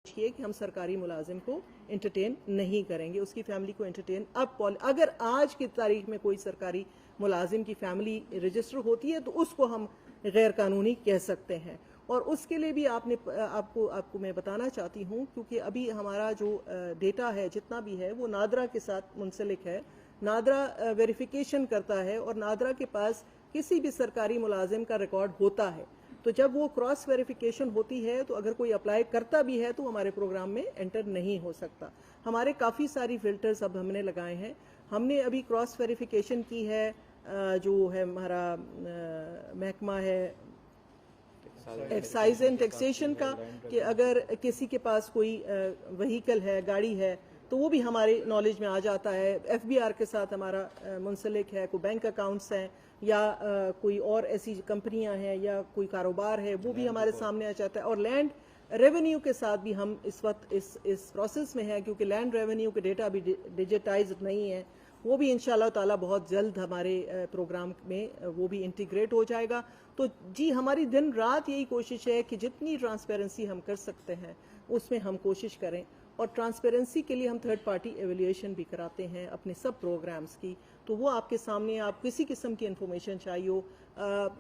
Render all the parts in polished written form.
कि हम सरकारी मुलाजिम को एंटरटेन नहीं करेंगे, उसकी फैमिली को एंटरटेन। अब अगर आज की तारीख में कोई सरकारी मुलाजिम की फैमिली रजिस्टर होती है तो उसको हम गैर कानूनी कह सकते हैं। और उसके लिए भी आपको मैं बताना चाहती हूँ, क्योंकि अभी हमारा जो डेटा है जितना भी है वो नादरा के साथ मुंसलिक है। नादरा वेरिफिकेशन करता है और नादरा के पास किसी भी सरकारी मुलाजिम का रिकॉर्ड होता है। तो जब वो क्रॉस वेरिफिकेशन होती है तो अगर कोई अप्लाई करता भी है तो हमारे प्रोग्राम में एंटर नहीं हो सकता। हमारे काफ़ी सारी फिल्टर्स अब हमने लगाए हैं। हमने अभी क्रॉस वेरिफिकेशन की है, जो है हमारा महकमा है एक्साइज एंड टैक्सेशन का, कि अगर किसी के पास कोई व्हीकल है, गाड़ी है, तो वो भी हमारे नॉलेज में आ जाता है। एफबीआर के साथ हमारा मुंसलिक है, कोई बैंक अकाउंट्स हैं या कोई और ऐसी कंपनियां हैं या कोई कारोबार है, वो भी हमारे सामने आ जाता है। और लैंड रेवेन्यू के साथ भी हम इस वक्त इस प्रोसेस में है, क्योंकि लैंड रेवेन्यू के डेटा भी डिजिटाइज नहीं है। वो भी इंशाल्लाह ताला बहुत जल्द हमारे प्रोग्राम में वो भी इंटीग्रेट हो जाएगा। तो जी हमारी दिन रात यही कोशिश है कि जितनी ट्रांसपेरेंसी हम कर सकते हैं उसमें हम कोशिश करें। और ट्रांसपेरेंसी के लिए हम थर्ड पार्टी एवेल्यूएशन भी कराते हैं अपने सब प्रोग्राम्स की। तो वो आपके सामने, आप किसी किस्म की इन्फॉर्मेशन चाहिए हो,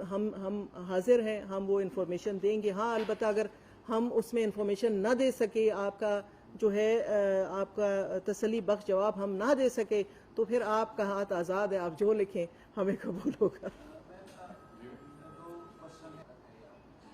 हम हाजिर हैं, हम वो इन्फॉर्मेशन देंगे। हाँ, अलबत्ता अगर हम उसमें इन्फॉर्मेशन ना दे सके, आपका जो है आपका तसल्ली बख्श जवाब हम ना दे सके, तो फिर आपका हाथ आज़ाद है, आप जो लिखें हमें कबूल होगा।